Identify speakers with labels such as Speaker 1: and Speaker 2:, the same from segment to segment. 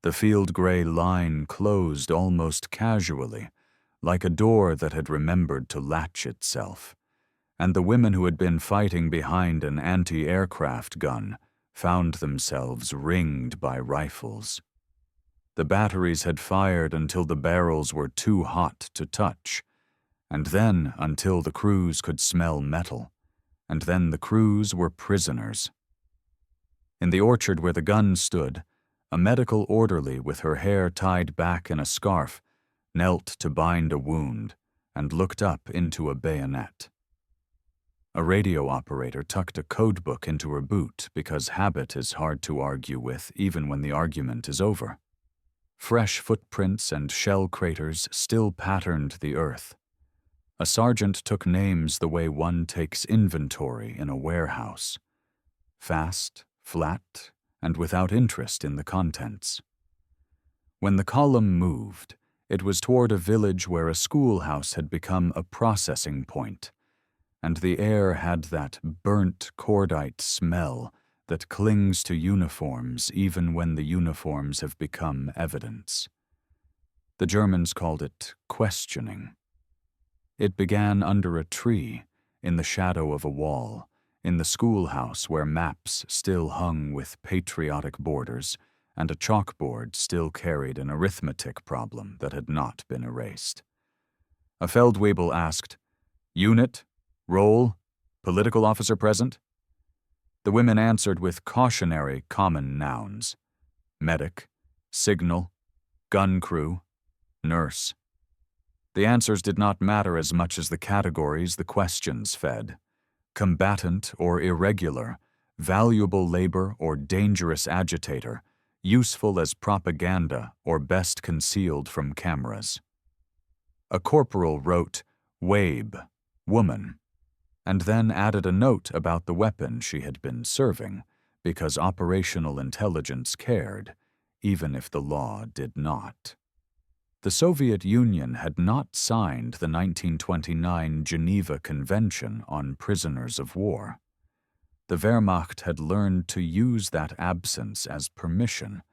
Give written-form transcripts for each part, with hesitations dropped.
Speaker 1: The field gray line closed almost casually, like a door that had remembered to latch itself, and the women who had been fighting behind an anti-aircraft gun found themselves ringed by rifles. The batteries had fired until the barrels were too hot to touch, and then until the crews could smell metal, and then the crews were prisoners. In the orchard where the gun stood, a medical orderly with her hair tied back in a scarf knelt to bind a wound and looked up into a bayonet. A radio operator tucked a codebook into her boot because habit is hard to argue with even when the argument is over. Fresh footprints and shell craters still patterned the earth. A sergeant took names the way one takes inventory in a warehouse. Fast, flat, and without interest in the contents. When the column moved, it was toward a village where a schoolhouse had become a processing point, and the air had that burnt cordite smell that clings to uniforms even when the uniforms have become evidence. The Germans called it questioning. It began under a tree, in the shadow of a wall, in the schoolhouse where maps still hung with patriotic borders and a chalkboard still carried an arithmetic problem that had not been erased. A Feldwebel asked, "Unit? Roll? Political officer present?" The women answered with cautionary common nouns: medic, signal, gun crew, nurse. The answers did not matter as much as the categories the questions fed: combatant or irregular, valuable labor or dangerous agitator, useful as propaganda or best concealed from cameras. A corporal wrote, "Wabe, woman," and then added a note about the weapon she had been serving, because operational intelligence cared, even if the law did not. The Soviet Union had not signed the 1929 Geneva Convention on Prisoners of War. The Wehrmacht had learned to use that absence as permission,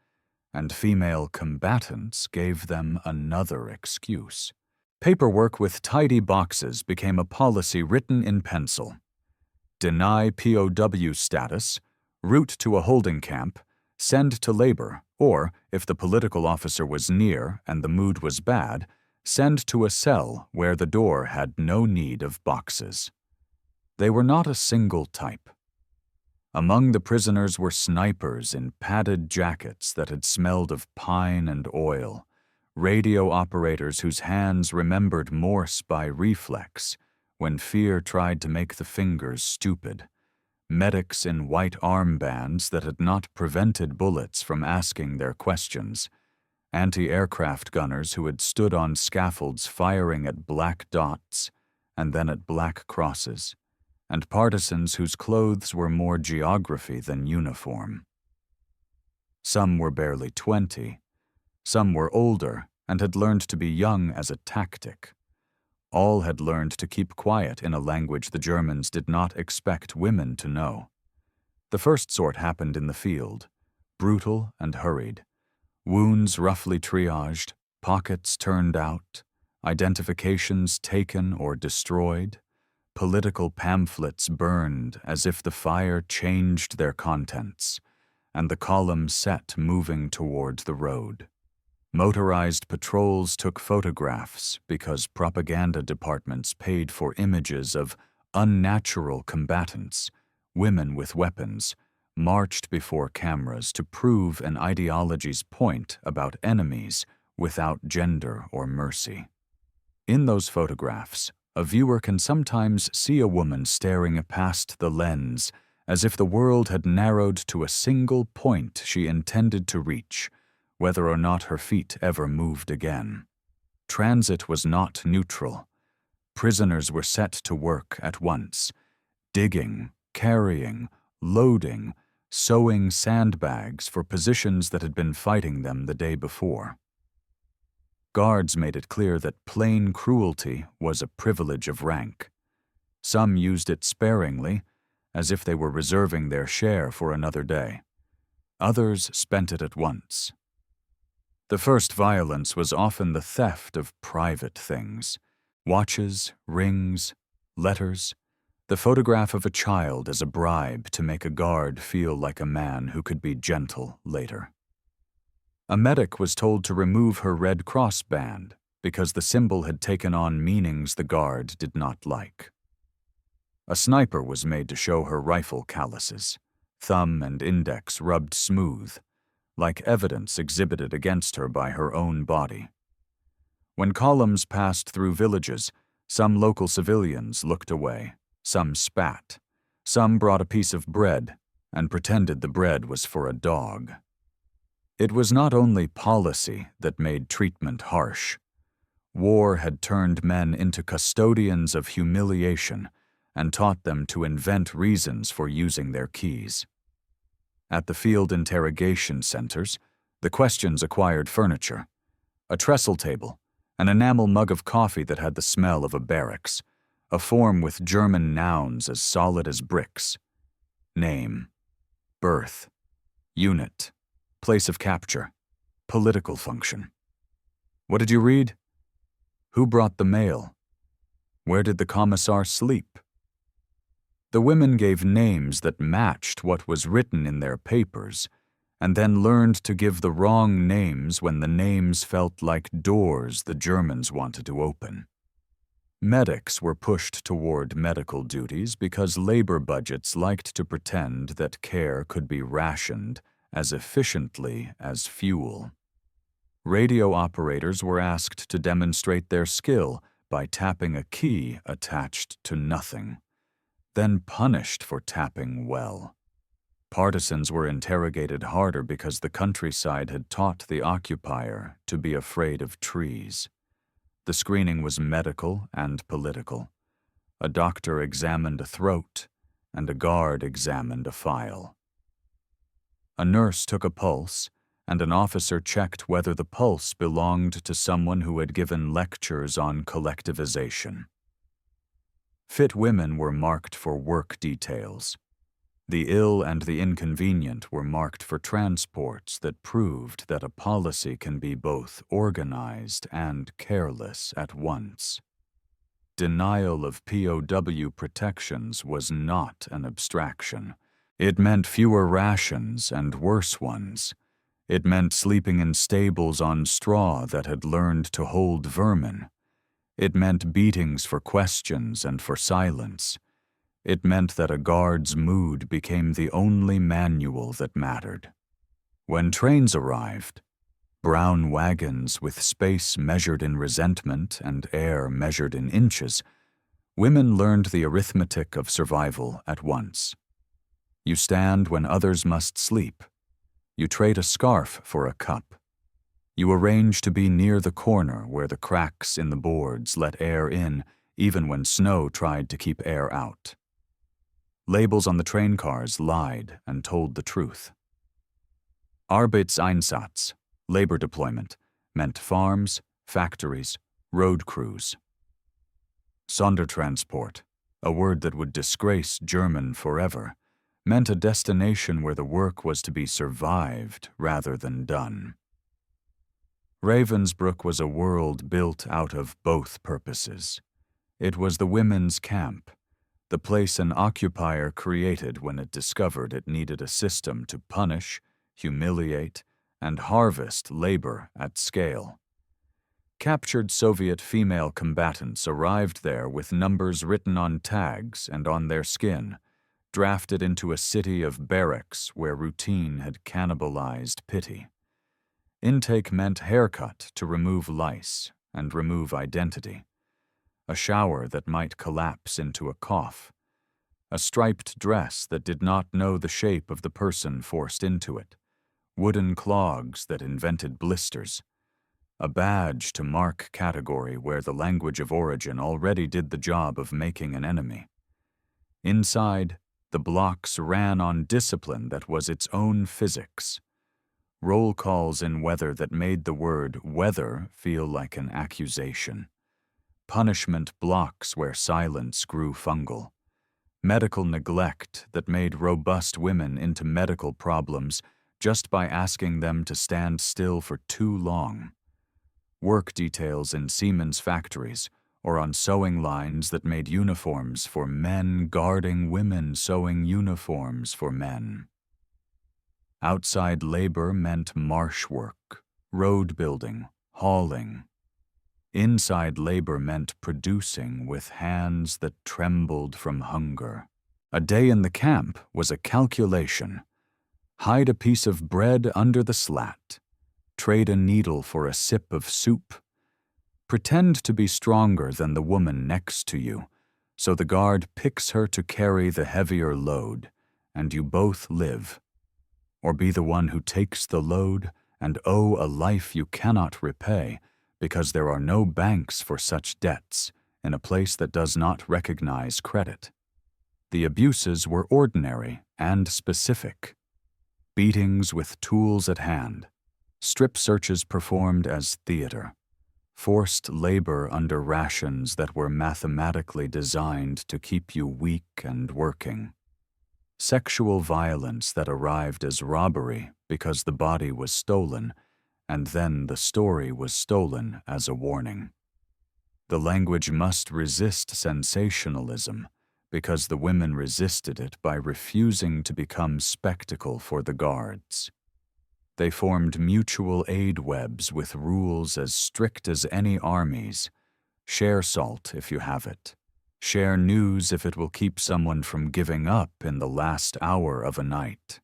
Speaker 1: and female combatants gave them another excuse. Paperwork with tidy boxes became a policy written in pencil. Deny POW status, route to a holding camp, send to labor, or, if the political officer was near and the mood was bad, send to a cell where the door had no need of boxes. They were not a single type. Among the prisoners were snipers in padded jackets that had smelled of pine and oil, radio operators whose hands remembered Morse by reflex when fear tried to make the fingers stupid, medics in white armbands that had not prevented bullets from asking their questions, anti-aircraft gunners who had stood on scaffolds firing at black dots and then at black crosses, and partisans whose clothes were more geography than uniform. Some were barely 20, some were older and had learned to be young as a tactic. All had learned to keep quiet in a language the Germans did not expect women to know. The first sort happened in the field, brutal and hurried. Wounds roughly triaged, pockets turned out, identifications taken or destroyed, political pamphlets burned as if the fire changed their contents, and the column set moving toward the road. Motorized patrols took photographs because propaganda departments paid for images of unnatural combatants, women with weapons, marched before cameras to prove an ideology's point about enemies without gender or mercy. In those photographs, a viewer can sometimes see a woman staring past the lens as if the world had narrowed to a single point she intended to reach, whether or not her feet ever moved again. Transit was not neutral. Prisoners were set to work at once, digging, carrying, loading, sewing sandbags for positions that had been fighting them the day before. Guards made it clear that plain cruelty was a privilege of rank. Some used it sparingly, as if they were reserving their share for another day. Others spent it at once. The first violence was often the theft of private things: watches, rings, letters, the photograph of a child as a bribe to make a guard feel like a man who could be gentle later. A medic was told to remove her Red Cross band because the symbol had taken on meanings the guard did not like. A sniper was made to show her rifle calluses, thumb and index rubbed smooth, like evidence exhibited against her by her own body. When columns passed through villages, some local civilians looked away, some spat, some brought a piece of bread and pretended the bread was for a dog. It was not only policy that made treatment harsh. War had turned men into custodians of humiliation and taught them to invent reasons for using their keys. At the field interrogation centers, the questions acquired furniture: a trestle table, an enamel mug of coffee that had the smell of a barracks, a form with German nouns as solid as bricks: name, birth, unit, place of capture, political function. What did you read? Who brought the mail? Where did the commissar sleep? The women gave names that matched what was written in their papers, and then learned to give the wrong names when the names felt like doors the Germans wanted to open. Medics were pushed toward medical duties because labor budgets liked to pretend that care could be rationed as efficiently as fuel. Radio operators were asked to demonstrate their skill by tapping a key attached to nothing, then punished for tapping well. Partisans were interrogated harder because the countryside had taught the occupier to be afraid of trees. The screening was medical and political. A doctor examined a throat, and a guard examined a file. A nurse took a pulse, and an officer checked whether the pulse belonged to someone who had given lectures on collectivization. Fit women were marked for work details. The ill and the inconvenient were marked for transports that proved that a policy can be both organized and careless at once. Denial of POW protections was not an abstraction. It meant fewer rations and worse ones. It meant sleeping in stables on straw that had learned to hold vermin. It meant beatings for questions and for silence. It meant that a guard's mood became the only manual that mattered. When trains arrived, brown wagons with space measured in resentment and air measured in inches, women learned the arithmetic of survival at once. You stand when others must sleep. You trade a scarf for a cup. You arrange to be near the corner where the cracks in the boards let air in even when snow tried to keep air out. Labels on the train cars lied and told the truth. Arbeitseinsatz, labor deployment, meant farms, factories, road crews. Sondertransport, a word that would disgrace German forever, meant a destination where the work was to be survived rather than done. Ravensbrück was a world built out of both purposes. It was the women's camp, the place an occupier created when it discovered it needed a system to punish, humiliate, and harvest labor at scale. Captured Soviet female combatants arrived there with numbers written on tags and on their skin, drafted into a city of barracks where routine had cannibalized pity. Intake meant haircut to remove lice and remove identity, a shower that might collapse into a cough, a striped dress that did not know the shape of the person forced into it, wooden clogs that invented blisters, a badge to mark category where the language of origin already did the job of making an enemy. Inside, the blocks ran on discipline that was its own physics. Roll calls in weather that made the word weather feel like an accusation. Punishment blocks where silence grew fungal. Medical neglect that made robust women into medical problems just by asking them to stand still for too long. Work details in Siemens factories or on sewing lines that made uniforms for men guarding women sewing uniforms for men. Outside labor meant marsh work, road building, hauling. Inside labor meant producing with hands that trembled from hunger. A day in the camp was a calculation. Hide a piece of bread under the slat. Trade a needle for a sip of soup. Pretend to be stronger than the woman next to you, so the guard picks her to carry the heavier load, and you both live. Or be the one who takes the load and owe a life you cannot repay, because there are no banks for such debts in a place that does not recognize credit. The abuses were ordinary and specific. Beatings with tools at hand, strip searches performed as theater, forced labor under rations that were mathematically designed to keep you weak and working, sexual violence that arrived as robbery because the body was stolen, and then the story was stolen as a warning. The language must resist sensationalism because the women resisted it by refusing to become spectacle for the guards. They formed mutual aid webs with rules as strict as any army's. Share salt if you have it. Share news if it will keep someone from giving up in the last hour of a night.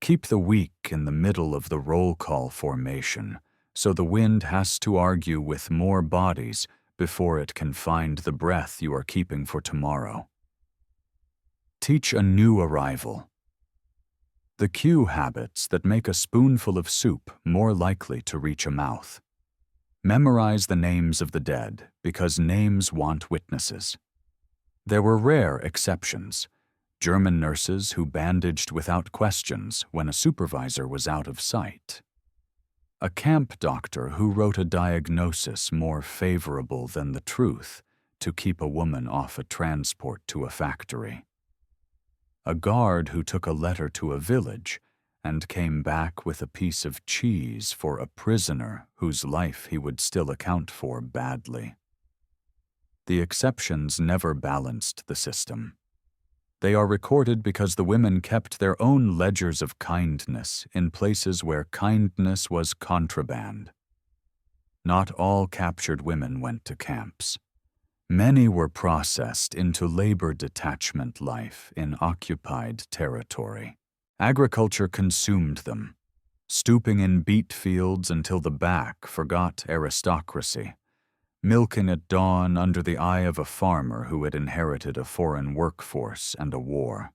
Speaker 1: Keep the weak in the middle of the roll call formation, so the wind has to argue with more bodies before it can find the breath you are keeping for tomorrow. Teach a new arrival. The cue habits that make a spoonful of soup more likely to reach a mouth. Memorize the names of the dead because names want witnesses. There were rare exceptions. German nurses who bandaged without questions when a supervisor was out of sight. A camp doctor who wrote a diagnosis more favorable than the truth to keep a woman off a transport to a factory. A guard who took a letter to a village and came back with a piece of cheese for a prisoner whose life he would still account for badly. The exceptions never balanced the system. They are recorded because the women kept their own ledgers of kindness in places where kindness was contraband. Not all captured women went to camps. Many were processed into labor detachment life in occupied territory. Agriculture consumed them, stooping in beet fields until the back forgot aristocracy, milking at dawn under the eye of a farmer who had inherited a foreign workforce and a war.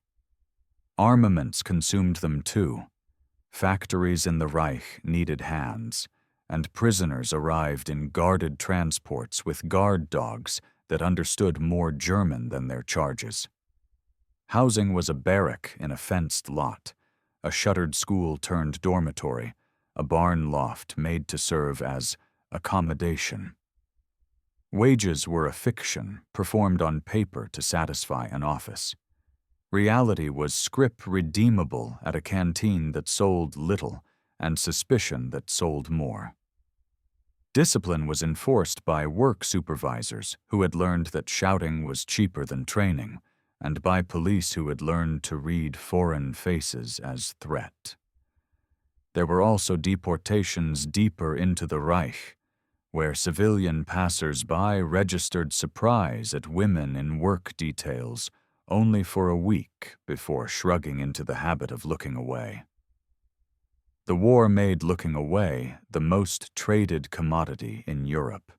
Speaker 1: Armaments consumed them too. Factories in the Reich needed hands, and prisoners arrived in guarded transports with guard dogs that understood more German than their charges. Housing was a barrack in a fenced lot, a shuttered school turned dormitory, a barn loft made to serve as accommodation. Wages were a fiction performed on paper to satisfy an office. Reality was scrip redeemable at a canteen that sold little and suspicion that sold more. Discipline was enforced by work supervisors who had learned that shouting was cheaper than training, and by police who had learned to read foreign faces as threat. There were also deportations deeper into the Reich, where civilian passers-by registered surprise at women in work details only for a week before shrugging into the habit of looking away. The war made looking away the most traded commodity in Europe.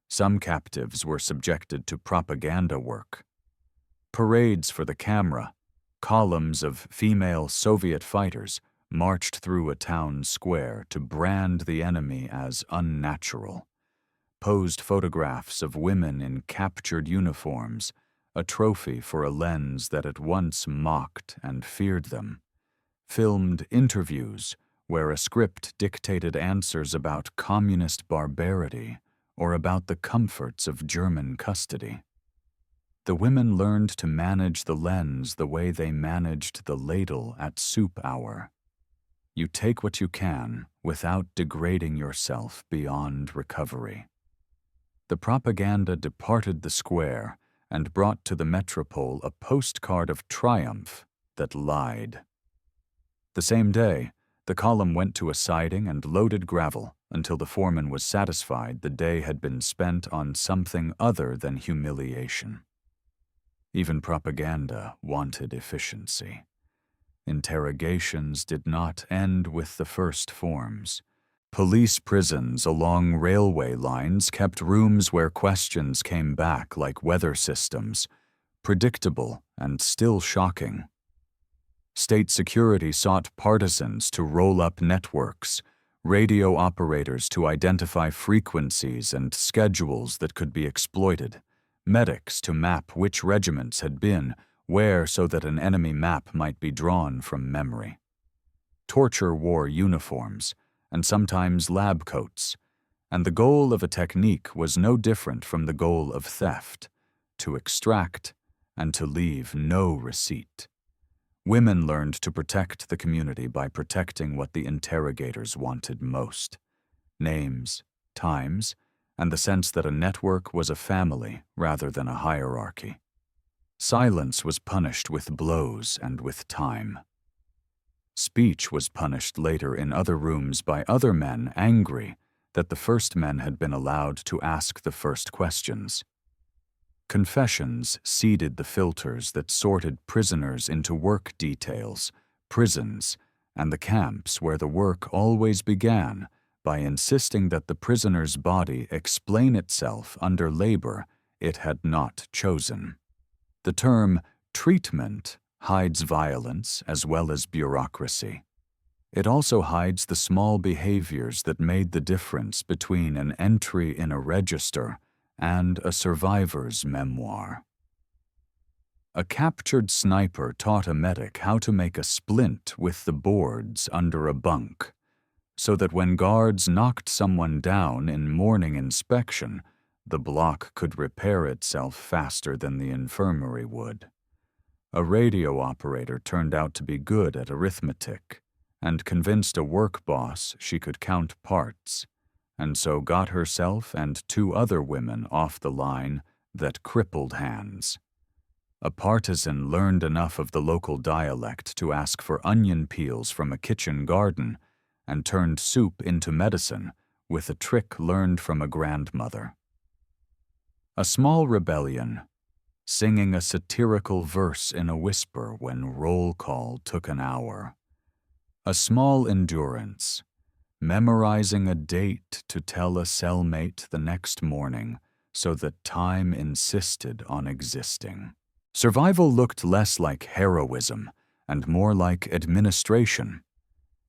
Speaker 1: Some captives were subjected to propaganda work. Parades for the camera, columns of female Soviet fighters marched through a town square to brand the enemy as unnatural. Posed photographs of women in captured uniforms, a trophy for a lens that at once mocked and feared them. Filmed interviews where a script dictated answers about communist barbarity or about the comforts of German custody. The women learned to manage the lens the way they managed the ladle at soup hour. You take what you can without degrading yourself beyond recovery. The propaganda departed the square and brought to the metropole a postcard of triumph that lied. The same day, the column went to a siding and loaded gravel until the foreman was satisfied the day had been spent on something other than humiliation. Even propaganda wanted efficiency. Interrogations did not end with the first forms. Police prisons along railway lines kept rooms where questions came back like weather systems, predictable and still shocking. State security sought partisans to roll up networks, radio operators to identify frequencies and schedules that could be exploited, medics to map which regiments had been where so that an enemy map might be drawn from memory. Torture wore uniforms, and sometimes lab coats, and the goal of a technique was no different from the goal of theft, to extract and to leave no receipt. Women learned to protect the community by protecting what the interrogators wanted most: names, times, and the sense that a network was a family rather than a hierarchy. Silence was punished with blows and with time. Speech was punished later in other rooms by other men angry that the first men had been allowed to ask the first questions. Confessions seeded the filters that sorted prisoners into work details, prisons, and the camps where the work always began by insisting that the prisoner's body explain itself under labor it had not chosen. The term treatment hides violence as well as bureaucracy. It also hides the small behaviors that made the difference between an entry in a register and a survivor's memoir. A captured sniper taught a medic how to make a splint with the boards under a bunk, so that when guards knocked someone down in morning inspection, the block could repair itself faster than the infirmary would. A radio operator turned out to be good at arithmetic and convinced a work boss she could count parts, and so got herself and 2 other women off the line that crippled hands. A partisan learned enough of the local dialect to ask for onion peels from a kitchen garden and turned soup into medicine with a trick learned from a grandmother. A small rebellion, singing a satirical verse in a whisper when roll call took an hour. A small endurance, memorizing a date to tell a cellmate the next morning so that time insisted on existing. Survival looked less like heroism and more like administration.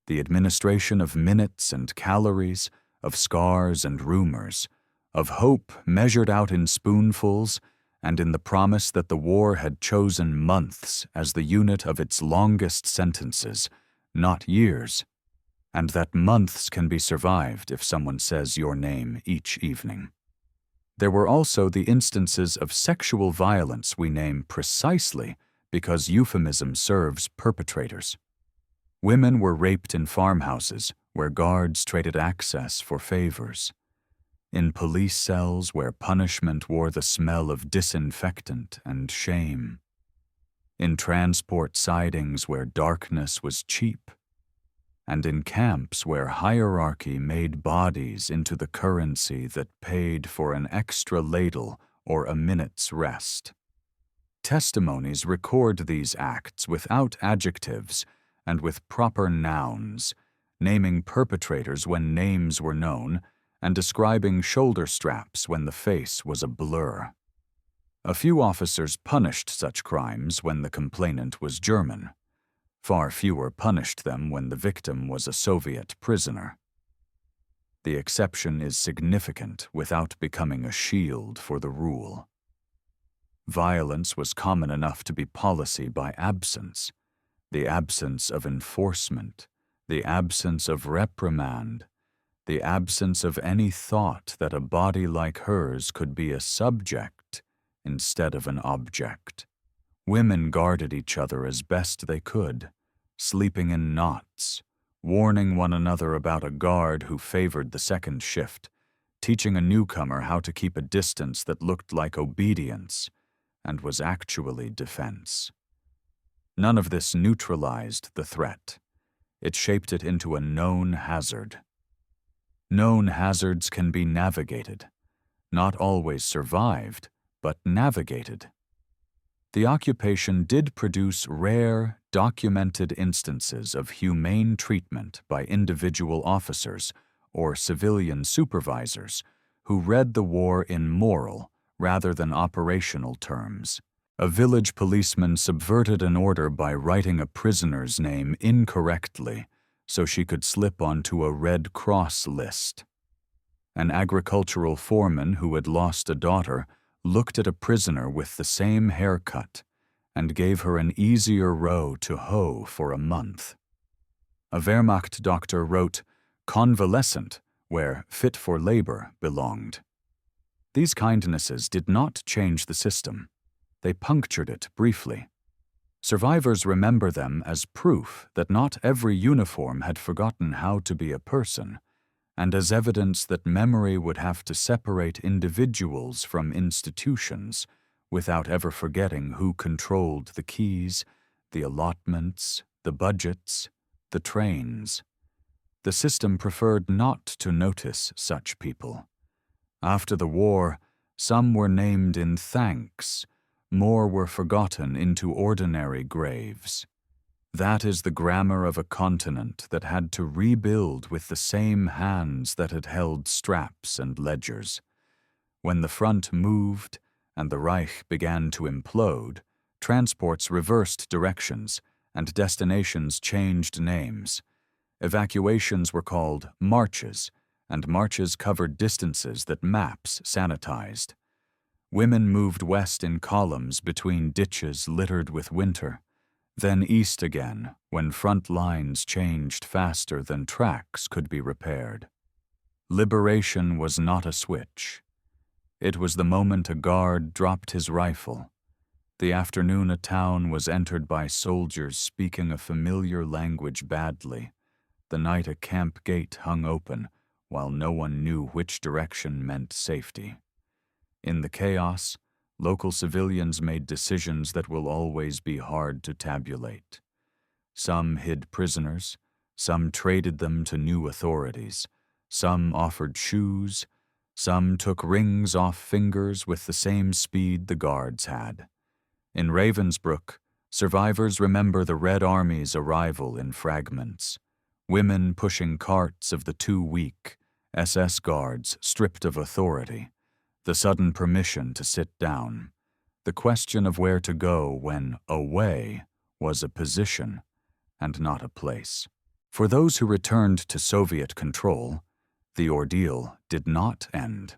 Speaker 1: The administration of minutes and calories, of scars and rumors, of hope measured out in spoonfuls and in the promise that the war had chosen months as the unit of its longest sentences, not years, and that months can be survived if someone says your name each evening. There were also the instances of sexual violence we name precisely because euphemism serves perpetrators. Women were raped in farmhouses where guards traded access for favors, in police cells where punishment wore the smell of disinfectant and shame, in transport sidings where darkness was cheap, and in camps where hierarchy made bodies into the currency that paid for an extra ladle or a minute's rest. Testimonies record these acts without adjectives and with proper nouns, naming perpetrators when names were known and describing shoulder straps when the face was a blur. A few officers punished such crimes when the complainant was German. Far fewer punished them when the victim was a Soviet prisoner. The exception is significant without becoming a shield for the rule. Violence was common enough to be policy by absence, the absence of enforcement, the absence of reprimand, the absence of any thought that a body like hers could be a subject instead of an object. Women guarded each other as best they could, sleeping in knots, warning one another about a guard who favored the second shift, teaching a newcomer how to keep a distance that looked like obedience and was actually defense. None of this neutralized the threat. It shaped it into a known hazard. Known hazards can be navigated, not always survived, but navigated. The occupation did produce rare, documented instances of humane treatment by individual officers or civilian supervisors who read the war in moral rather than operational terms. A village policeman subverted an order by writing a prisoner's name incorrectly so she could slip onto a Red Cross list. An agricultural foreman who had lost a daughter looked at a prisoner with the same haircut and gave her an easier row to hoe for a month. A Wehrmacht doctor wrote convalescent where fit for labor belonged. These kindnesses did not change the system. They punctured it briefly. Survivors remember them as proof that not every uniform had forgotten how to be a person, and as evidence that memory would have to separate individuals from institutions without ever forgetting who controlled the keys, the allotments, the budgets, the trains. The system preferred not to notice such people. After the war, some were named in thanks, more were forgotten into ordinary graves. That is the grammar of a continent that had to rebuild with the same hands that had held straps and ledgers. When the front moved and the Reich began to implode, transports reversed directions and destinations changed names. Evacuations were called marches, and marches covered distances that maps sanitized. Women moved west in columns between ditches littered with winter, then east again when front lines changed faster than tracks could be repaired. Liberation was not a switch. It was the moment a guard dropped his rifle, the afternoon a town was entered by soldiers speaking a familiar language badly, the night a camp gate hung open while no one knew which direction meant safety. In the chaos, local civilians made decisions that will always be hard to tabulate. Some hid prisoners, some traded them to new authorities, some offered shoes, some took rings off fingers with the same speed the guards had. In Ravensbrück, survivors remember the Red Army's arrival in fragments, women pushing carts of the too weak, SS guards stripped of authority, the sudden permission to sit down, the question of where to go when away was a position and not a place. For those who returned to Soviet control, the ordeal did not end.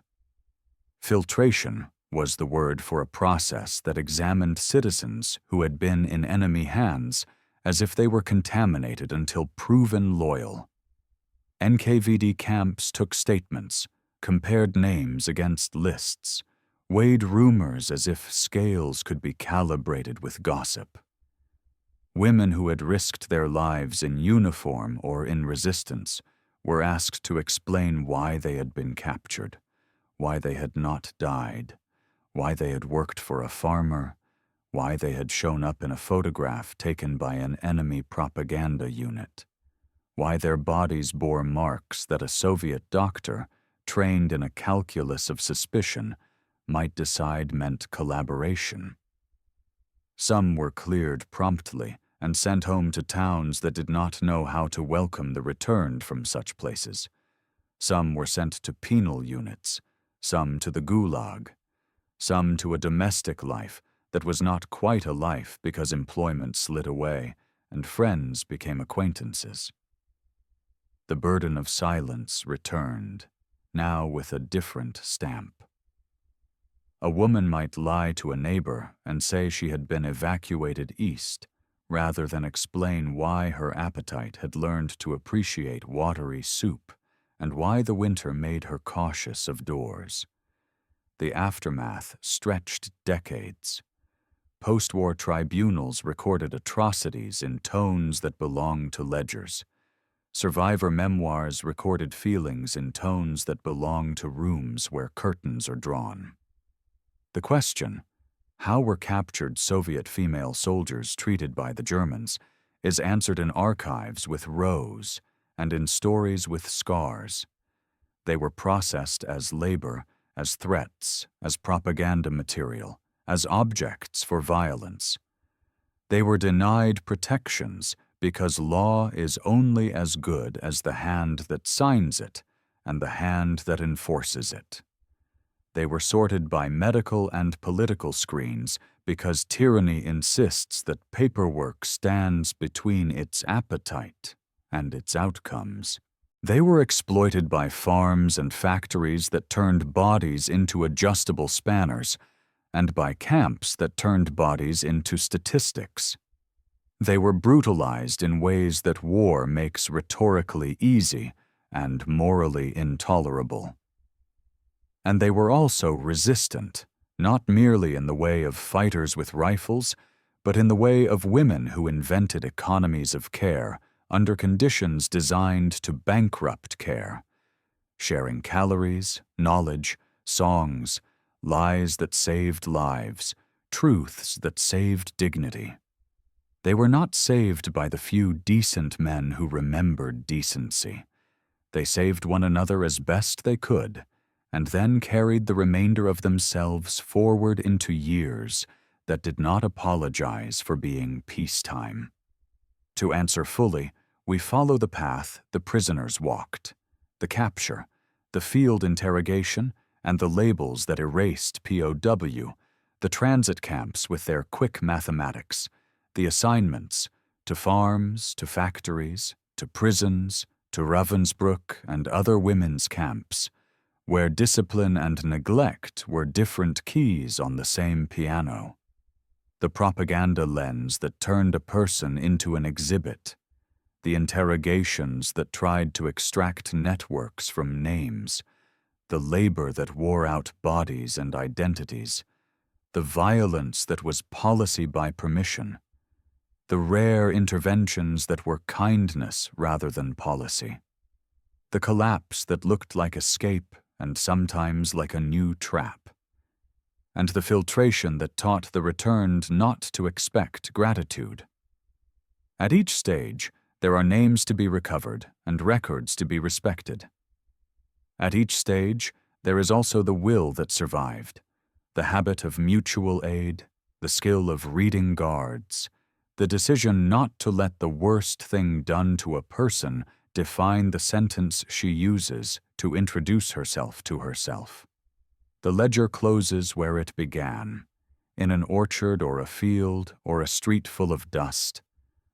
Speaker 1: Filtration was the word for a process that examined citizens who had been in enemy hands as if they were contaminated until proven loyal. NKVD camps took statements, compared names against lists, weighed rumors as if scales could be calibrated with gossip. Women who had risked their lives in uniform or in resistance were asked to explain why they had been captured, why they had not died, why they had worked for a farmer, why they had shown up in a photograph taken by an enemy propaganda unit, why their bodies bore marks that a Soviet doctor, trained in a calculus of suspicion, might decide meant collaboration. Some were cleared promptly and sent home to towns that did not know how to welcome the returned from such places. Some were sent to penal units, some to the Gulag, some to a domestic life that was not quite a life because employment slid away and friends became acquaintances. The burden of silence returned, now with a different stamp. A woman might lie to a neighbor and say she had been evacuated east, rather than explain why her appetite had learned to appreciate watery soup and why the winter made her cautious of doors. The aftermath stretched decades. Post-war tribunals recorded atrocities in tones that belonged to ledgers. Survivor memoirs recorded feelings in tones that belong to rooms where curtains are drawn. The question, how were captured Soviet female soldiers treated by the Germans, is answered in archives with rows and in stories with scars. They were processed as labor, as threats, as propaganda material, as objects for violence. They were denied protections because law is only as good as the hand that signs it and the hand that enforces it. They were sorted by medical and political screens because tyranny insists that paperwork stands between its appetite and its outcomes. They were exploited by farms and factories that turned bodies into adjustable spanners, and by camps that turned bodies into statistics. They were brutalized in ways that war makes rhetorically easy and morally intolerable. And they were also resistant, not merely in the way of fighters with rifles, but in the way of women who invented economies of care under conditions designed to bankrupt care, sharing calories, knowledge, songs, lies that saved lives, truths that saved dignity. They were not saved by the few decent men who remembered decency. They saved one another as best they could, and then carried the remainder of themselves forward into years that did not apologize for being peacetime. To answer fully, we follow the path the prisoners walked, the capture, the field interrogation, and the labels that erased POW, the transit camps with their quick mathematics, the assignments to farms, to factories, to prisons, to Ravensbrück and other women's camps, where discipline and neglect were different keys on the same piano. The propaganda lens that turned a person into an exhibit, the interrogations that tried to extract networks from names, the labor that wore out bodies and identities, the violence that was policy by permission, the rare interventions that were kindness rather than policy, the collapse that looked like escape and sometimes like a new trap, and the filtration that taught the returned not to expect gratitude. At each stage, there are names to be recovered and records to be respected. At each stage, there is also the will that survived, the habit of mutual aid, the skill of reading guards, the decision not to let the worst thing done to a person define the sentence she uses to introduce herself to herself. The ledger closes where it began, in an orchard or a field or a street full of dust,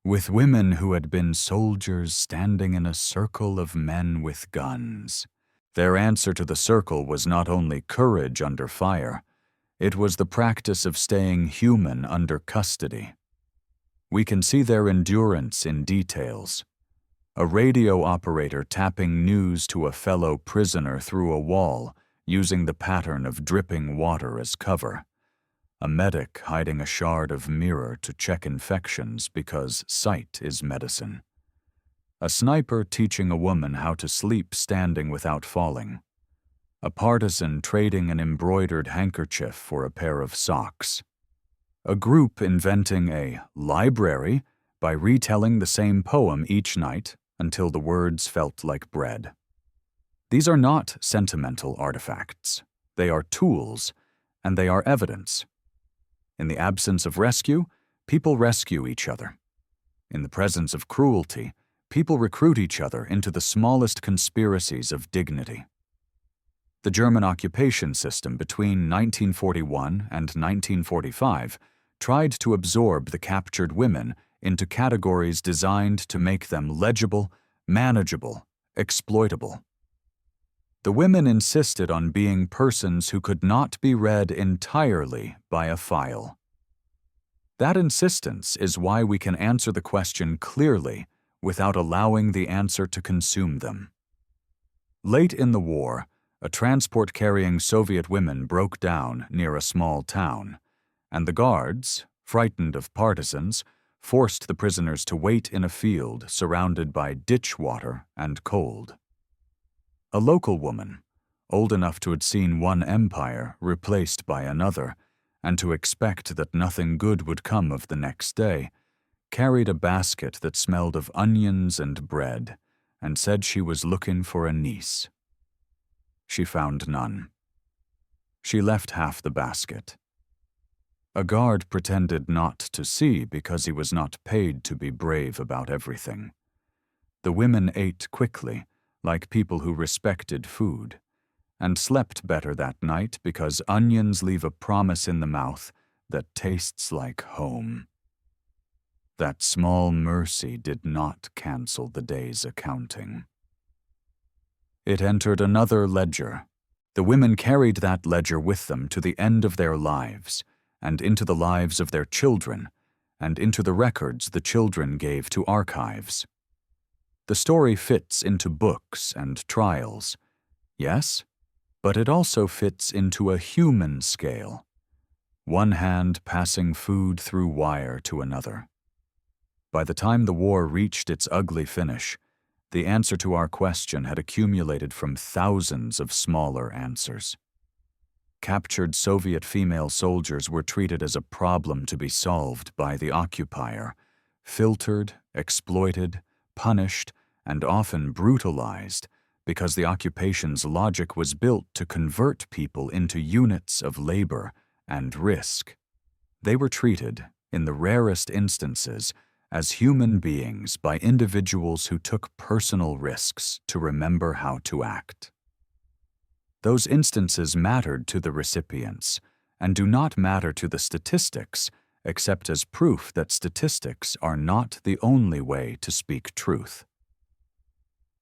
Speaker 1: with women who had been soldiers standing in a circle of men with guns. Their answer to the circle was not only courage under fire, it was the practice of staying human under custody. We can see their endurance in details. A radio operator tapping news to a fellow prisoner through a wall, using the pattern of dripping water as cover. A medic hiding a shard of mirror to check infections because sight is medicine. A sniper teaching a woman how to sleep standing without falling. A partisan trading an embroidered handkerchief for a pair of socks. A group inventing a library by retelling the same poem each night until the words felt like bread. These are not sentimental artifacts. They are tools, and they are evidence. In the absence of rescue, people rescue each other. In the presence of cruelty, people recruit each other into the smallest conspiracies of dignity. The German occupation system between 1941 and 1945 tried to absorb the captured women into categories designed to make them legible, manageable, exploitable. The women insisted on being persons who could not be read entirely by a file. That insistence is why we can answer the question clearly without allowing the answer to consume them. Late in the war, a transport carrying Soviet women broke down near a small town, and the guards, frightened of partisans, forced the prisoners to wait in a field surrounded by ditch water and cold. A local woman, old enough to have seen one empire replaced by another, and to expect that nothing good would come of the next day, carried a basket that smelled of onions and bread, and said she was looking for a niece. She found none. She left half the basket. A guard pretended not to see because he was not paid to be brave about everything. The women ate quickly, like people who respected food, and slept better that night because onions leave a promise in the mouth that tastes like home. That small mercy did not cancel the day's accounting. It entered another ledger. The women carried that ledger with them to the end of their lives, and into the lives of their children, and into the records the children gave to archives. The story fits into books and trials, yes, but it also fits into a human scale, one hand passing food through wire to another. By the time the war reached its ugly finish, the answer to our question had accumulated from thousands of smaller answers. Captured Soviet female soldiers were treated as a problem to be solved by the occupier, filtered, exploited, punished, and often brutalized because the occupation's logic was built to convert people into units of labor and risk. They were treated, in the rarest instances, as human beings by individuals who took personal risks to remember how to act. Those instances mattered to the recipients and do not matter to the statistics except as proof that statistics are not the only way to speak truth.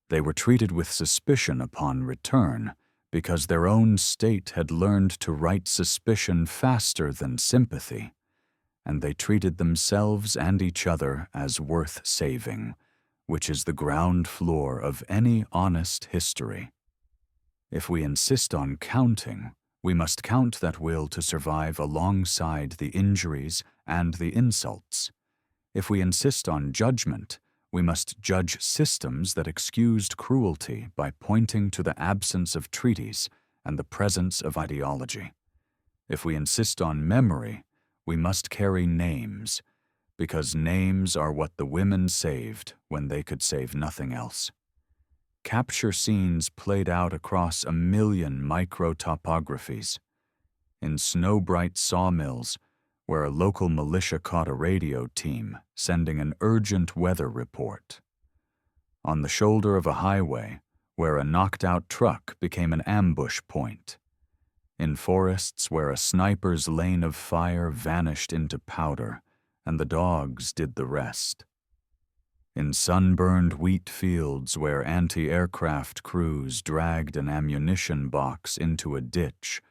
Speaker 1: They were treated with suspicion upon return because their own state had learned to write suspicion faster than sympathy, and they treated themselves and each other as worth saving, which is the ground floor of any honest history. If we insist on counting, we must count that will to survive alongside the injuries and the insults. If we insist on judgment, we must judge systems that excused cruelty by pointing to the absence of treaties and the presence of ideology. If we insist on memory, we must carry names, because names are what the women saved when they could save nothing else. Capture scenes played out across 1 million micro-topographies. In snow-bright sawmills, where a local militia caught a radio team sending an urgent weather report. On the shoulder of a highway, where a knocked-out truck became an ambush point. In forests where a sniper's lane of fire vanished into powder, and the dogs did the rest. In sunburned wheat fields where anti-aircraft crews dragged an ammunition box into a ditch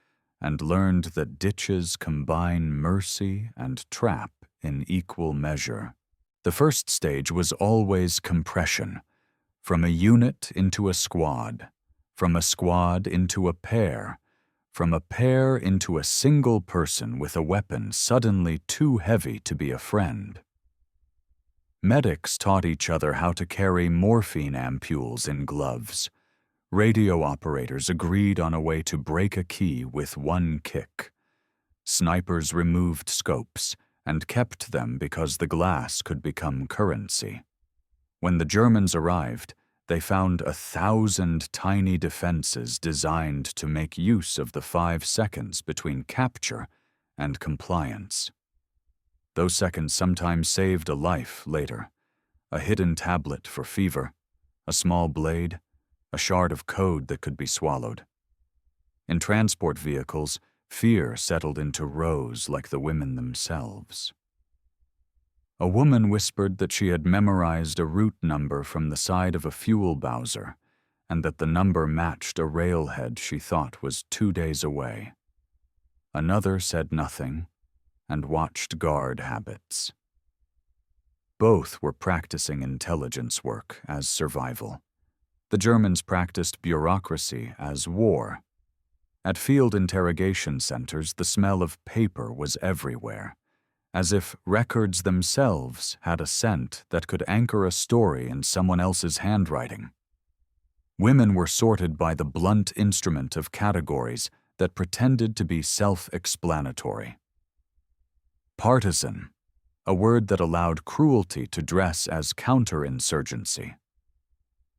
Speaker 1: and learned that ditches combine mercy and trap in equal measure. The first stage was always compression, from a unit into a squad, from a squad into a pair, from a pair into a single person with a weapon suddenly too heavy to be a friend. Medics taught each other how to carry morphine ampules in gloves. Radio operators agreed on a way to break a key with one kick. Snipers removed scopes and kept them because the glass could become currency. When the Germans arrived, they found 1,000 tiny defenses designed to make use of the 5 seconds between capture and compliance. Those seconds sometimes saved a life later. A hidden tablet for fever, a small blade, a shard of code that could be swallowed. In transport vehicles, fear settled into rows like the women themselves. A woman whispered that she had memorized a route number from the side of a fuel bowser, and that the number matched a railhead she thought was 2 days away. Another said nothing and watched guard habits. Both were practicing intelligence work as survival. The Germans practiced bureaucracy as war. At field interrogation centers, the smell of paper was everywhere, as if records themselves had a scent that could anchor a story in someone else's handwriting. Women were sorted by the blunt instrument of categories that pretended to be self-explanatory. Partisan, a word that allowed cruelty to dress as counterinsurgency.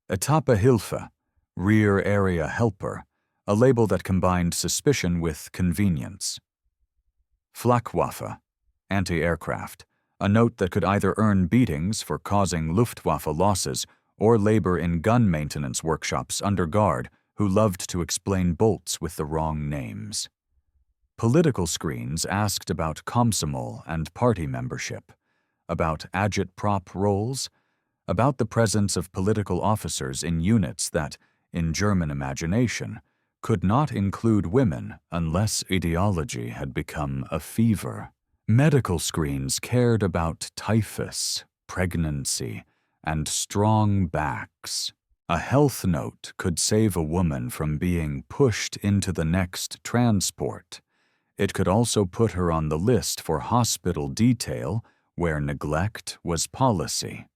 Speaker 1: Etappehilfe, rear area helper, a label that combined suspicion with convenience. Flakwaffe, anti-aircraft, a note that could either earn beatings for causing Luftwaffe losses or labor in gun maintenance workshops under guard who loved to explain bolts with the wrong names. Political screens asked about Komsomol and party membership, about agitprop roles, about the presence of political officers in units that, in German imagination, could not include women unless ideology had become a fever. Medical screens cared about typhus, pregnancy, and strong backs. A health note could save a woman from being pushed into the next transport. It could also put her on the list for hospital detail where neglect was policy.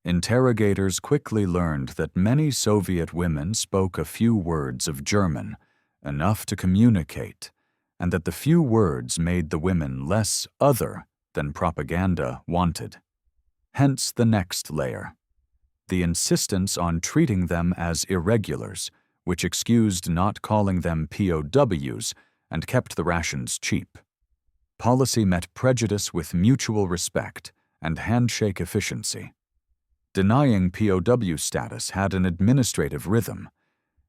Speaker 1: Interrogators quickly learned that many Soviet women spoke a few words of German, enough to communicate, and that the few words made the women less other than propaganda wanted. Hence the next layer, the insistence on treating them as irregulars, which excused not calling them POWs and kept the rations cheap. Policy met prejudice with mutual respect and handshake efficiency. Denying POW status had an administrative rhythm.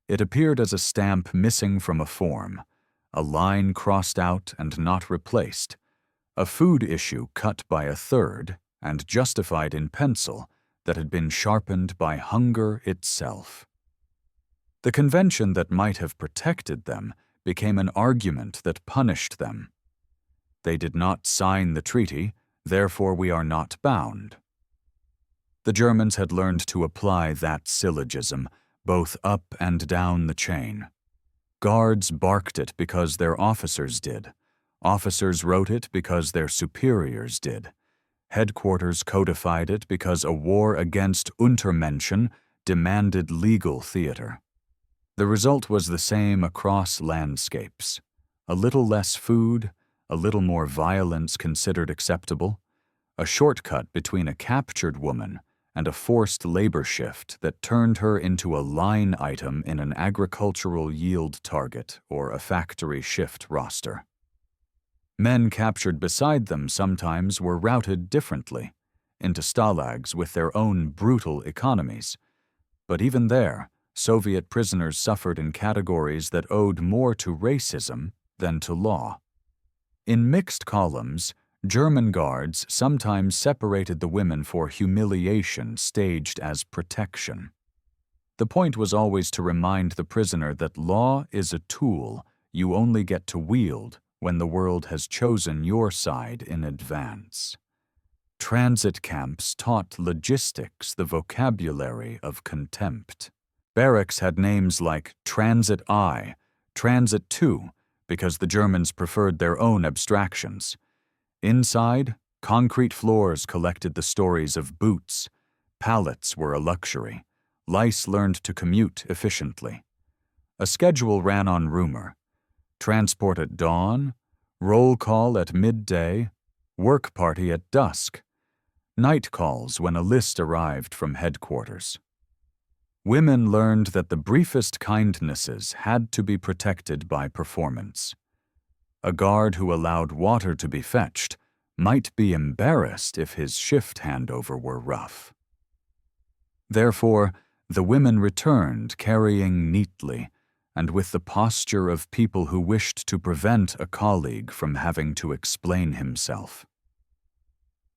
Speaker 1: It appeared as a stamp missing from a form, a line crossed out and not replaced, a food issue cut by a third and justified in pencil that had been sharpened by hunger itself. The convention that might have protected them became an argument that punished them. They did not sign the treaty, therefore we are not bound. The Germans had learned to apply that syllogism, both up and down the chain. Guards barked it because their officers did. Officers wrote it because their superiors did. Headquarters codified it because a war against Untermenschen demanded legal theater. The result was the same across landscapes. A little less food, a little more violence considered acceptable, a shortcut between a captured woman and a forced labor shift that turned her into a line item in an agricultural yield target or a factory shift roster. Men captured beside them sometimes were routed differently, into stalags with their own brutal economies. But even there, Soviet prisoners suffered in categories that owed more to racism than to law. In mixed columns, German guards sometimes separated the women for humiliation staged as protection. The point was always to remind the prisoner that law is a tool you only get to wield when the world has chosen your side in advance. Transit camps taught logistics the vocabulary of contempt. Barracks had names like Transit I, Transit II, because the Germans preferred their own abstractions. Inside, concrete floors collected the stories of boots. Pallets were a luxury. Lice learned to commute efficiently. A schedule ran on rumor. Transport at dawn, roll call at midday, work party at dusk, night calls when a list arrived from headquarters. Women learned that the briefest kindnesses had to be protected by performance. A guard who allowed water to be fetched might be embarrassed if his shift handover were rough. Therefore, the women returned carrying neatly and with the posture of people who wished to prevent a colleague from having to explain himself.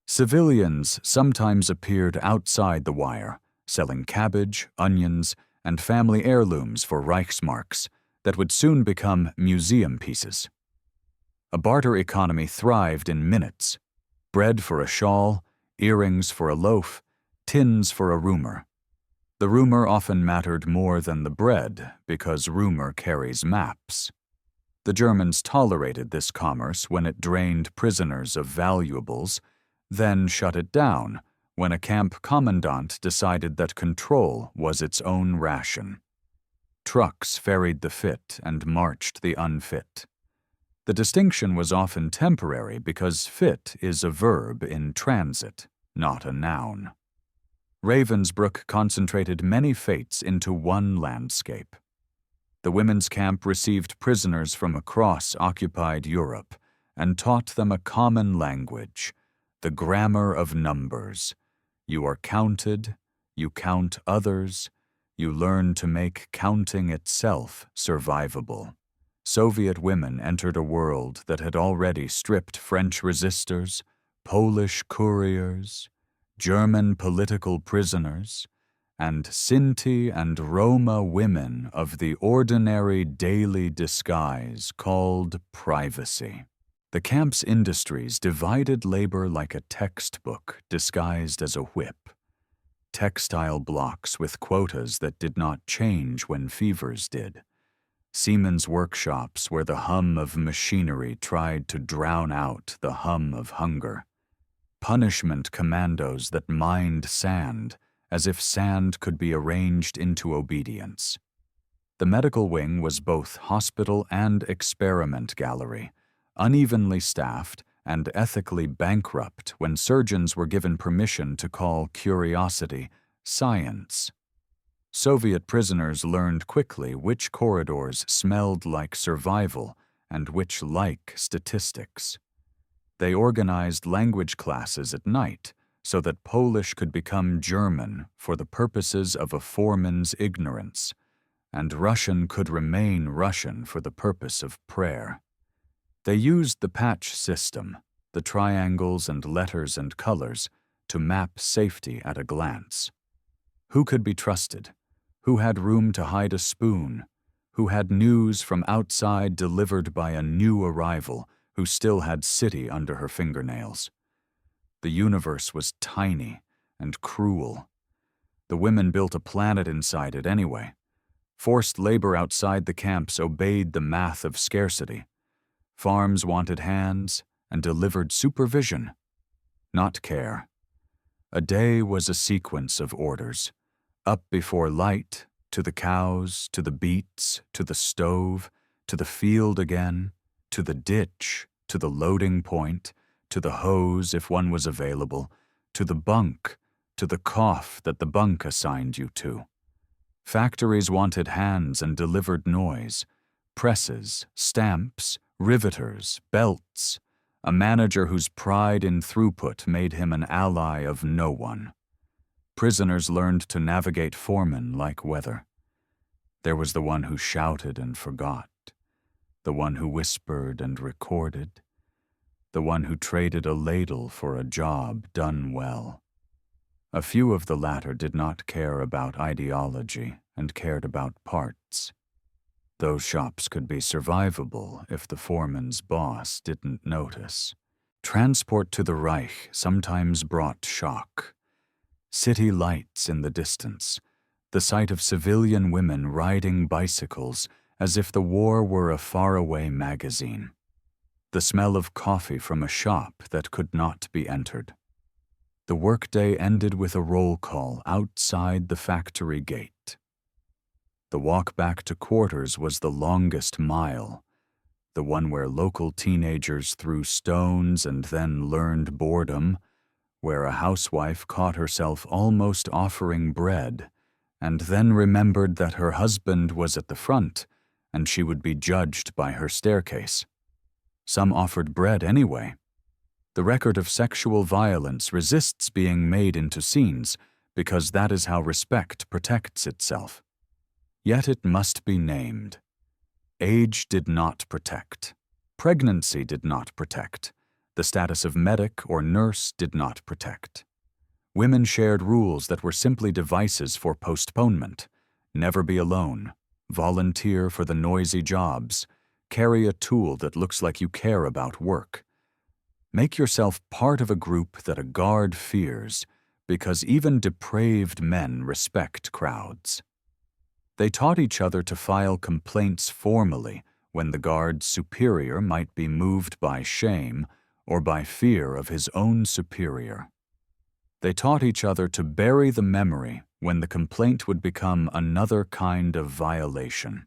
Speaker 1: Civilians sometimes appeared outside the wire, selling cabbage, onions, and family heirlooms for Reichsmarks that would soon become museum pieces. A barter economy thrived in minutes. Bread for a shawl, earrings for a loaf, tins for a rumor. The rumor often mattered more than the bread because rumor carries maps. The Germans tolerated this commerce when it drained prisoners of valuables, then shut it down when a camp commandant decided that control was its own ration. Trucks ferried the fit and marched the unfit. The distinction was often temporary because fit is a verb in transit, not a noun. Ravensbrück concentrated many fates into one landscape. The women's camp received prisoners from across occupied Europe and taught them a common language, the grammar of numbers. You are counted, you count others, you learn to make counting itself survivable. Soviet women entered a world that had already stripped French resistors, Polish couriers, German political prisoners, and Sinti and Roma women of the ordinary daily disguise called privacy. The camp's industries divided labor like a textbook disguised as a whip. Textile blocks with quotas that did not change when fevers did. Seamen's workshops where the hum of machinery tried to drown out the hum of hunger. Punishment commandos that mined sand as if sand could be arranged into obedience. The medical wing was both hospital and experiment gallery, unevenly staffed and ethically bankrupt when surgeons were given permission to call curiosity science. Soviet prisoners learned quickly which corridors smelled like survival and which like statistics. They organized language classes at night so that Polish could become German for the purposes of a foreman's ignorance, and Russian could remain Russian for the purpose of prayer. They used the patch system, the triangles and letters and colors, to map safety at a glance. Who could be trusted? Who had room to hide a spoon? Who had news from outside delivered by a new arrival who still had city under her fingernails? The universe was tiny and cruel. The women built a planet inside it anyway. Forced labor outside the camps obeyed the math of scarcity. Farms wanted hands and delivered supervision, not care. A day was a sequence of orders. Up before light, to the cows, to the beets, to the stove, to the field again, to the ditch, to the loading point, to the hose if one was available, to the bunk, to the cough that the bunk assigned you to. Factories wanted hands and delivered noise, presses, stamps, riveters, belts, a manager whose pride in throughput made him an ally of no one. Prisoners learned to navigate foremen like weather. There was the one who shouted and forgot, the one who whispered and recorded, the one who traded a ladle for a job done well. A few of the latter did not care about ideology and cared about parts. Those shops could be survivable if the foreman's boss didn't notice. Transport to the Reich sometimes brought shock. City lights in the distance, the sight of civilian women riding bicycles as if the war were a faraway magazine. The smell of coffee from a shop that could not be entered. The workday ended with a roll call outside the factory gate. The walk back to quarters was the longest mile, the one where local teenagers threw stones and then learned boredom, where a housewife caught herself almost offering bread and then remembered that her husband was at the front and she would be judged by her staircase. Some offered bread anyway. The record of sexual violence resists being made into scenes because that is how respect protects itself. Yet it must be named. Age did not protect. Pregnancy did not protect. The status of medic or nurse did not protect. Women shared rules that were simply devices for postponement. Never be alone. Volunteer for the noisy jobs. Carry a tool that looks like you care about work. Make yourself part of a group that a guard fears, because even depraved men respect crowds. They taught each other to file complaints formally when the guard's superior might be moved by shame or by fear of his own superior. They taught each other to bury the memory when the complaint would become another kind of violation.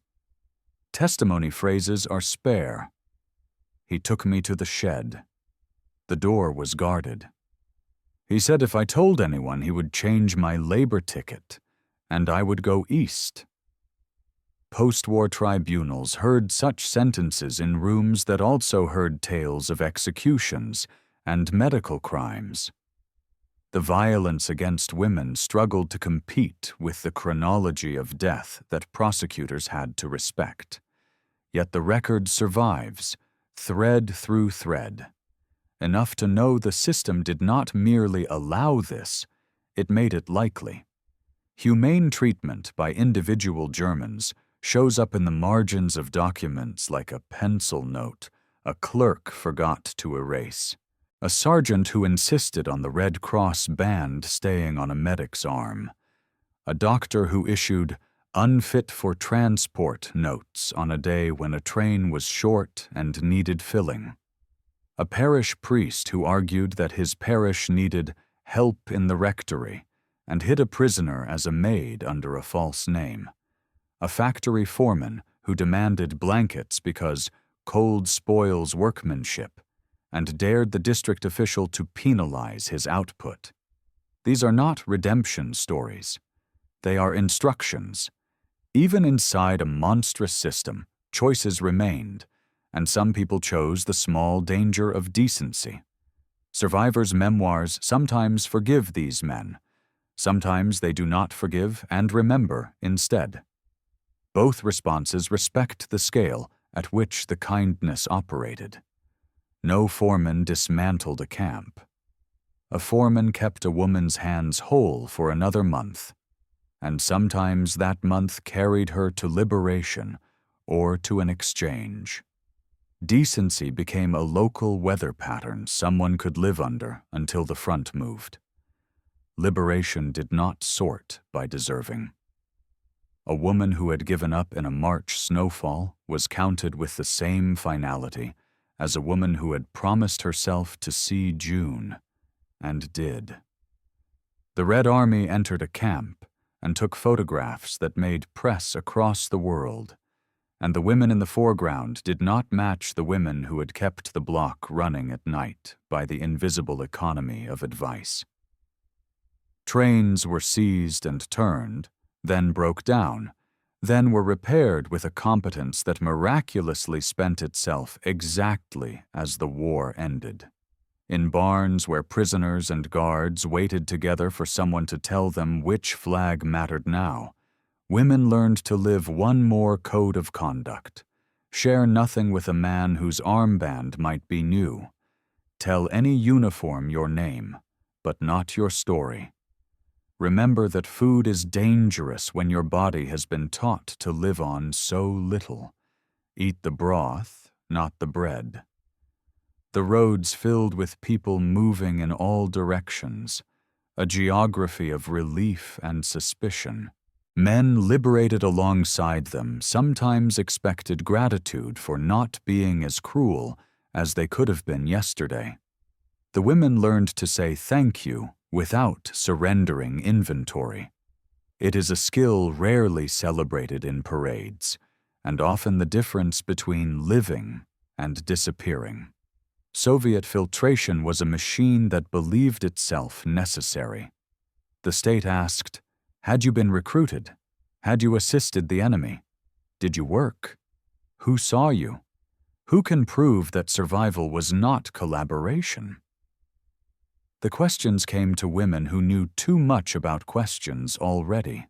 Speaker 1: Testimony phrases are spare. He took me to the shed. The door was guarded. He said if I told anyone he would change my labor ticket, and I would go east. Post-war tribunals heard such sentences in rooms that also heard tales of executions and medical crimes. The violence against women struggled to compete with the chronology of death that prosecutors had to respect. Yet the record survives, thread through thread. Enough to know the system did not merely allow this, it made it likely. Humane treatment by individual Germans shows up in the margins of documents like a pencil note a clerk forgot to erase, a sergeant who insisted on the Red Cross band staying on a medic's arm, a doctor who issued unfit for transport notes on a day when a train was short and needed filling, a parish priest who argued that his parish needed help in the rectory and hid a prisoner as a maid under a false name, a factory foreman who demanded blankets because cold spoils workmanship and dared the district official to penalize his output. These are not redemption stories. They are instructions. Even inside a monstrous system, choices remained, and some people chose the small danger of decency. Survivors' memoirs sometimes forgive these men. Sometimes they do not forgive and remember instead. Both responses respect the scale at which the kindness operated. No foreman dismantled a camp. A foreman kept a woman's hands whole for another month, and sometimes that month carried her to liberation or to an exchange. Decency became a local weather pattern someone could live under until the front moved. Liberation did not sort by deserving. A woman who had given up in a March snowfall was counted with the same finality as a woman who had promised herself to see June, and did. The Red Army entered a camp and took photographs that made press across the world, and the women in the foreground did not match the women who had kept the block running at night by the invisible economy of advice. Trains were seized and turned, then broke down, then were repaired with a competence that miraculously spent itself exactly as the war ended. In barns where prisoners and guards waited together for someone to tell them which flag mattered now, women learned to live one more code of conduct. Share nothing with a man whose armband might be new. Tell any uniform your name, but not your story. Remember that food is dangerous when your body has been taught to live on so little. Eat the broth, not the bread. The roads filled with people moving in all directions, a geography of relief and suspicion. Men liberated alongside them sometimes expected gratitude for not being as cruel as they could have been yesterday. The women learned to say thank you without surrendering inventory. It is a skill rarely celebrated in parades, and often the difference between living and disappearing. Soviet filtration was a machine that believed itself necessary. The state asked, "Had you been recruited? Had you assisted the enemy? Did you work? Who saw you? Who can prove that survival was not collaboration?" The questions came to women who knew too much about questions already.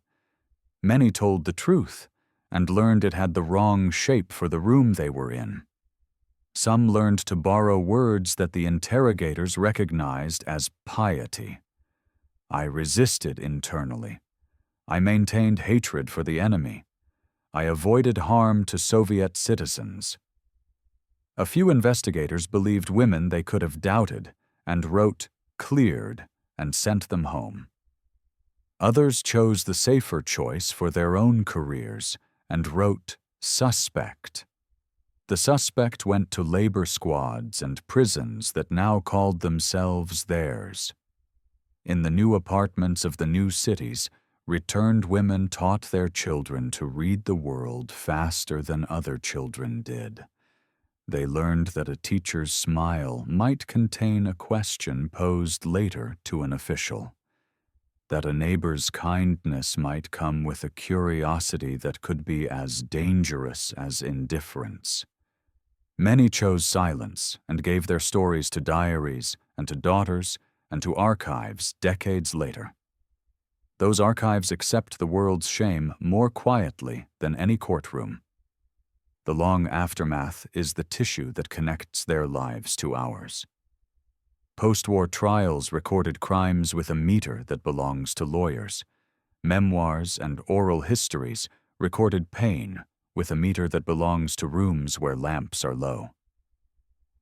Speaker 1: Many told the truth and learned it had the wrong shape for the room they were in. Some learned to borrow words that the interrogators recognized as piety. I resisted internally. I maintained hatred for the enemy. I avoided harm to Soviet citizens. A few investigators believed women they could have doubted and wrote cleared and sent them home. Others chose the safer choice for their own careers and wrote suspect. The suspect went to labor squads and prisons that now called themselves theirs. In the new apartments of the new cities, returned women taught their children to read the world faster than other children did. They learned that a teacher's smile might contain a question posed later to an official, that a neighbor's kindness might come with a curiosity that could be as dangerous as indifference. Many chose silence and gave their stories to diaries and to daughters and to archives decades later. Those archives accept the world's shame more quietly than any courtroom. The long aftermath is the tissue that connects their lives to ours. Post-war trials recorded crimes with a meter that belongs to lawyers. Memoirs and oral histories recorded pain with a meter that belongs to rooms where lamps are low.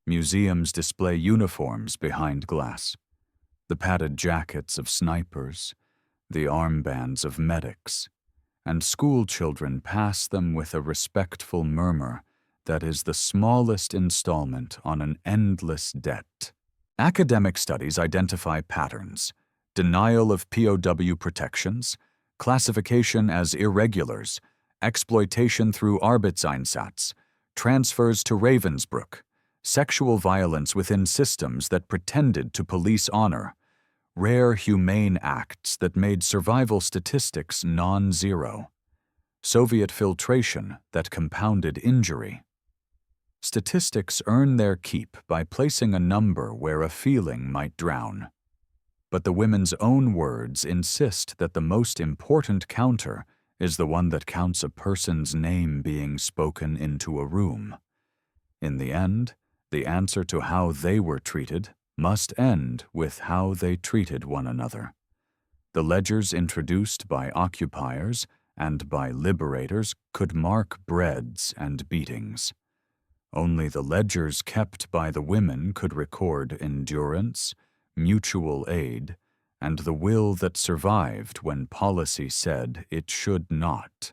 Speaker 1: Museums display uniforms behind glass, the padded jackets of snipers, the armbands of medics, and school children pass them with a respectful murmur that is the smallest installment on an endless debt. Academic studies identify patterns: denial of POW protections, classification as irregulars, exploitation through Arbeitseinsatz, transfers to Ravensbrück, sexual violence within systems that pretended to police honor, rare humane acts that made survival statistics non-zero, Soviet filtration that compounded injury. Statistics earn their keep by placing a number where a feeling might drown. But the women's own words insist that the most important counter is the one that counts a person's name being spoken into a room. In the end, the answer to how they were treated must end with how they treated one another. The ledgers introduced by occupiers and by liberators could mark breads and beatings. Only the ledgers kept by the women could record endurance, mutual aid, and the will that survived when policy said it should not.